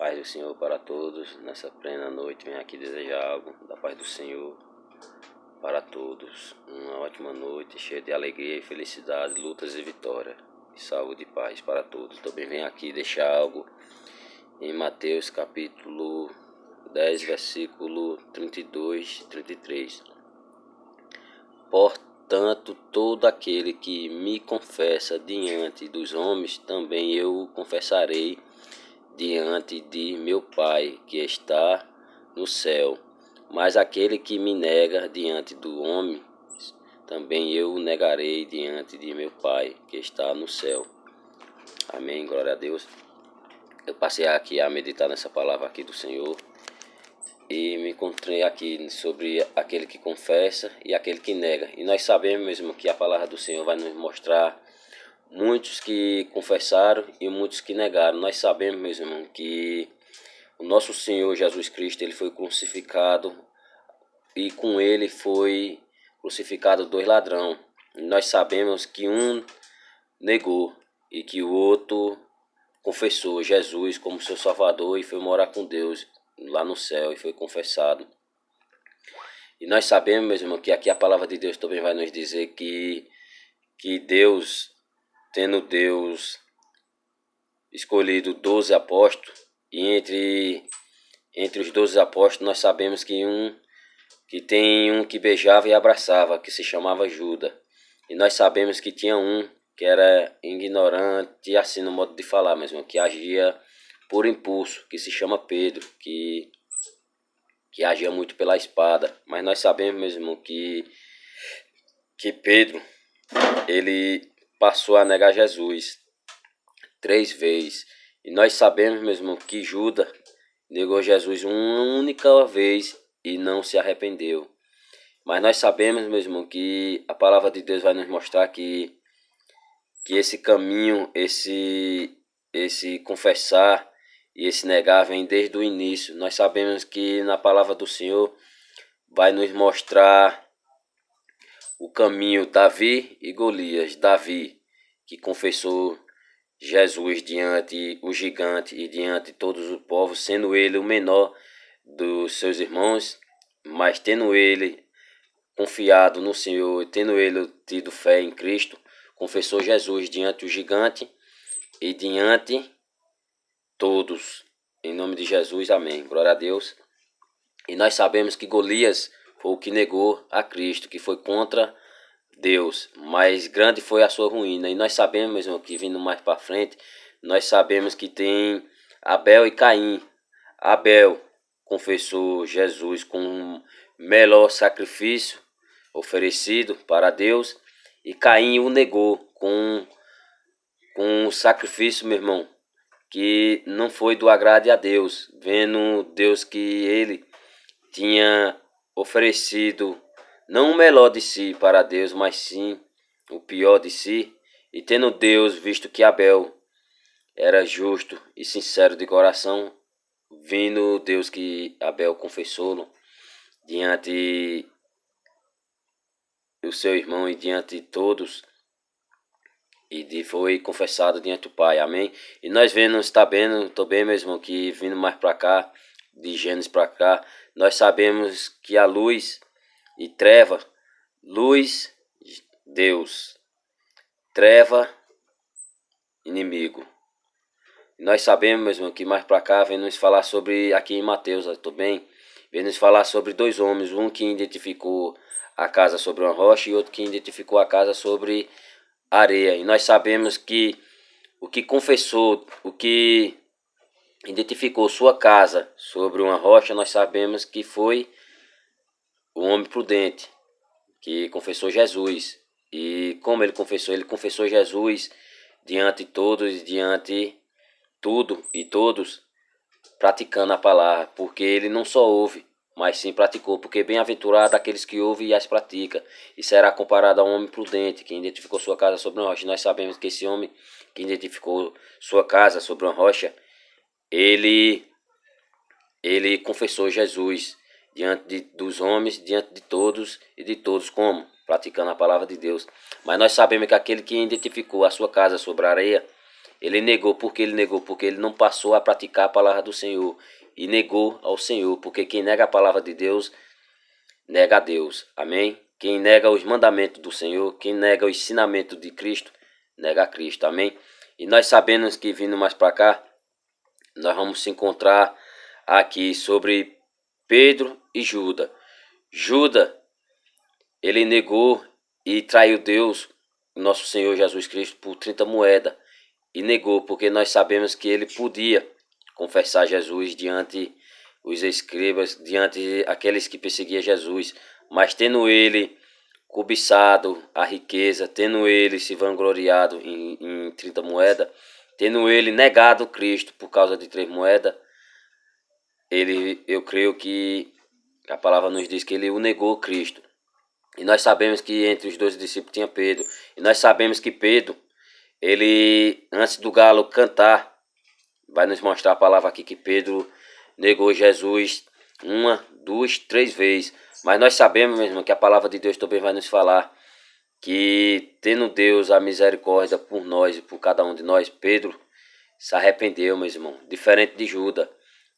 Paz do Senhor para todos. Nessa plena noite venho aqui desejar algo da paz do Senhor para todos. Uma ótima noite, cheia de alegria e felicidade, lutas e vitória. E saúde e paz para todos. Também venho aqui deixar algo em Mateus capítulo 10, versículo 32 e 33. Portanto, todo aquele que me confessa diante dos homens, também eu o confessarei diante de meu Pai que está no céu. Mas aquele que me nega diante do homem, também eu o negarei diante de meu Pai que está no céu. Amém, glória a Deus. Eu passei aqui a meditar nessa palavra aqui do Senhor e me encontrei aqui sobre aquele que confessa e aquele que nega. E nós sabemos mesmo que a palavra do Senhor vai nos mostrar muitos que confessaram e muitos que negaram. Nós sabemos, meus irmãos, que o nosso Senhor Jesus Cristo, ele foi crucificado e com ele foi crucificado 2 ladrões. Nós sabemos que um negou e que o outro confessou Jesus como seu Salvador e foi morar com Deus lá no céu e foi confessado. E nós sabemos, meus irmãos, que aqui a palavra de Deus também vai nos dizer que Deus, tendo Deus escolhido 12 apóstolos, e entre os 12 apóstolos nós sabemos que tem um que beijava e abraçava, que se chamava Judas. E nós sabemos que tinha um que era ignorante, assim no modo de falar mesmo, que agia por impulso, que se chama Pedro, que agia muito pela espada. Mas nós sabemos mesmo que Pedro, ele passou a negar Jesus 3 vezes. E nós sabemos mesmo que Judas negou Jesus uma única vez e não se arrependeu. Mas nós sabemos mesmo que a palavra de Deus vai nos mostrar que esse caminho, esse confessar e esse negar vem desde o início. Nós sabemos que na palavra do Senhor vai nos mostrar o caminho Davi e Golias. Davi, que confessou Jesus diante o gigante e diante de todos os povos, sendo ele o menor dos seus irmãos, mas tendo ele confiado no Senhor, tendo ele tido fé em Cristo, confessou Jesus diante o gigante e diante todos. Em nome de Jesus, amém. Glória a Deus. E nós sabemos que Golias foi o que negou a Cristo, que foi contra Deus, mas grande foi a sua ruína. E nós sabemos, mesmo que vindo mais para frente, nós sabemos que tem Abel e Caim. Abel confessou Jesus com o melhor sacrifício oferecido para Deus, e Caim o negou com um sacrifício, meu irmão, que não foi do agrado a Deus, vendo Deus que ele tinha oferecido não o melhor de si para Deus, mas sim o pior de si. E tendo Deus visto que Abel era justo e sincero de coração, vindo Deus que Abel confessou-lo diante do seu irmão e diante de todos, e foi confessado diante do Pai, amém? E nós vemos, também, meu irmão, que vindo mais para cá, de Gênesis para cá, nós sabemos que a luz e treva, luz, Deus, treva, inimigo. E nós sabemos, meu irmão, que mais para cá vem nos falar sobre, aqui em Mateus também, vem nos falar sobre 2 homens, um que identificou a casa sobre uma rocha e outro que identificou a casa sobre areia. E nós sabemos que o que confessou, o que identificou sua casa sobre uma rocha, nós sabemos que foi o homem prudente, que confessou Jesus. E como ele confessou Jesus diante de todos, diante tudo e todos, praticando a palavra, porque ele não só ouve, mas sim praticou, porque bem-aventurado aqueles que ouvem e as praticam, e será comparado a um homem prudente, que identificou sua casa sobre uma rocha. Nós sabemos que esse homem que identificou sua casa sobre uma rocha, ele confessou Jesus diante dos homens, diante de todos e de todos, como? Praticando a palavra de Deus. Mas nós sabemos que aquele que identificou a sua casa sobre a areia, Ele negou, porque ele negou, porque ele não passou a praticar a palavra do Senhor e negou ao Senhor, porque quem nega a palavra de Deus, nega a Deus, amém? Quem nega os mandamentos do Senhor, quem nega o ensinamento de Cristo, nega a Cristo, amém? E nós sabemos que vindo mais para cá, nós vamos se encontrar aqui sobre Pedro e Judas. Judas, ele negou e traiu Deus, nosso Senhor Jesus Cristo, por 30 moedas. E negou, porque nós sabemos que ele podia confessar Jesus diante os escribas, diante aqueles que perseguiam Jesus. Mas tendo ele cobiçado a riqueza, tendo ele se vangloriado em 30 moedas, tendo ele negado Cristo por causa de 3 moedas, eu creio que a palavra nos diz que ele o negou Cristo. E nós sabemos que entre os 12 discípulos tinha Pedro. E nós sabemos que Pedro, ele, antes do galo cantar, vai nos mostrar a palavra aqui que Pedro negou Jesus 1, 2, 3 vezes. Mas nós sabemos, meu irmão, que a palavra de Deus também vai nos falar que, tendo Deus a misericórdia por nós e por cada um de nós, Pedro se arrependeu, meu irmão. Diferente de Judas,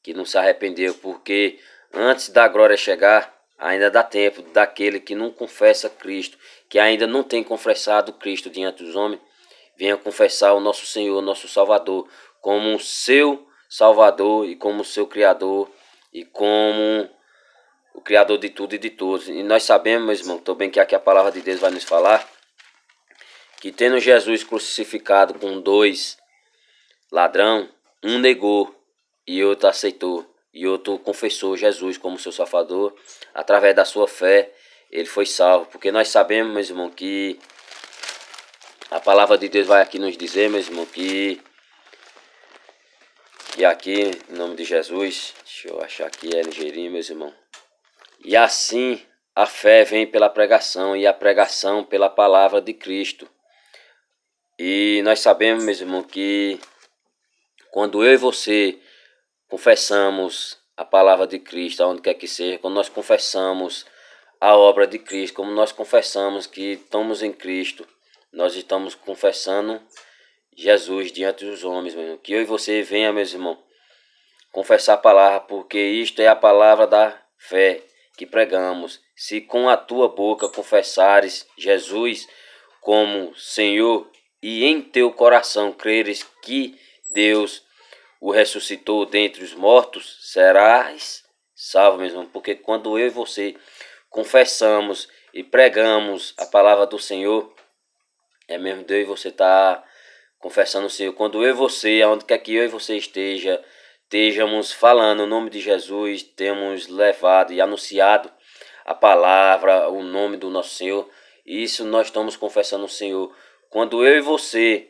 que não se arrependeu, porque antes da glória chegar, ainda dá tempo daquele que não confessa Cristo, que ainda não tem confessado Cristo diante dos homens, venha confessar o nosso Senhor, nosso Salvador, como seu Salvador e como seu Criador e como o Criador de tudo e de todos. E nós sabemos, meus irmãos, também que aqui a palavra de Deus vai nos falar que, tendo Jesus crucificado com 2 ladrão, um negou e outro aceitou, e outro confessou Jesus como seu Salvador. Através da sua fé, ele foi salvo. Porque nós sabemos, meus irmãos, que a palavra de Deus vai aqui nos dizer, meus irmãos, que aqui, em nome de Jesus, deixa eu achar aqui, é ligeirinho, meus irmãos. E assim, a fé vem pela pregação, e a pregação pela palavra de Cristo. E nós sabemos, meus irmãos, que quando eu e você confessamos a palavra de Cristo, aonde quer que seja, quando nós confessamos a obra de Cristo, como nós confessamos que estamos em Cristo, nós estamos confessando Jesus diante dos homens, meu irmão. Que eu e você venha, meus irmãos, confessar a palavra, porque isto é a palavra da fé que pregamos. Se com a tua boca confessares Jesus como Senhor e em teu coração creres que Deus o ressuscitou dentre os mortos, serás salvo, meu irmão. Porque quando eu e você confessamos e pregamos a palavra do Senhor, é mesmo Deus e você está confessando o Senhor. Quando eu e você, aonde quer que eu e você estejamos falando o nome de Jesus, temos levado e anunciado a palavra, o nome do nosso Senhor, isso nós estamos confessando o Senhor. Quando eu e você,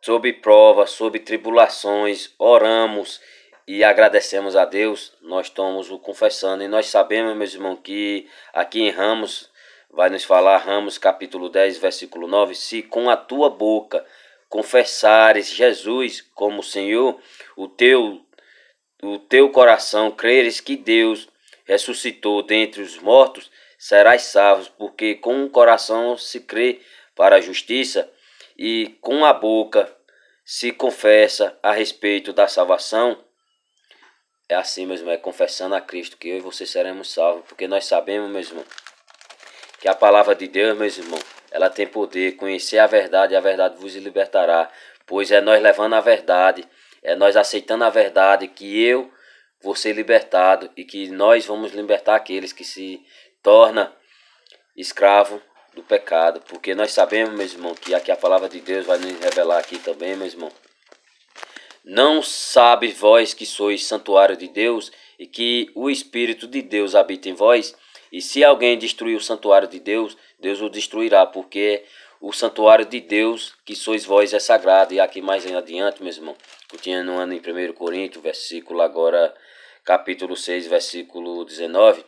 sob prova, sob tribulações, oramos e agradecemos a Deus, nós estamos o confessando. E nós sabemos, meus irmãos, que aqui em Ramos, vai nos falar, Ramos capítulo 10, versículo 9, se com a tua boca confessares Jesus como Senhor, o teu coração creres que Deus ressuscitou dentre os mortos, serás salvo, porque com o coração se crê para a justiça e com a boca se confessa a respeito da salvação. É assim mesmo, é confessando a Cristo que eu e você seremos salvos, porque nós sabemos, meu irmão, que a palavra de Deus, meus irmãos, ela tem poder. Conhecer a verdade e a verdade vos libertará. Pois é nós levando a verdade, é nós aceitando a verdade que eu vou ser libertado e que nós vamos libertar aqueles que se tornam escravo do pecado. Porque nós sabemos, meus irmãos, que aqui a palavra de Deus vai nos revelar aqui também, meus irmãos. Não sabes vós que sois santuário de Deus e que o Espírito de Deus habita em vós? E se alguém destruir o santuário de Deus, Deus o destruirá, porque o santuário de Deus, que sois vós, é sagrado. E aqui mais adiante, meus irmãos, continuando em 1 Coríntios, versículo agora, capítulo 6, versículo 19.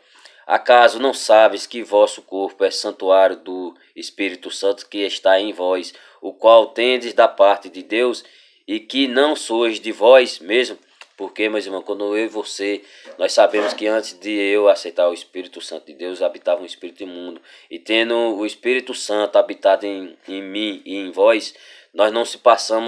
Acaso não sabes que vosso corpo é santuário do Espírito Santo que está em vós, o qual tendes da parte de Deus, e que não sois de vós mesmo? Porque, meus irmãos, quando eu e você, nós sabemos que antes de eu aceitar o Espírito Santo de Deus, habitava um espírito imundo. E tendo o Espírito Santo habitado em mim e em vós, nós não se passamos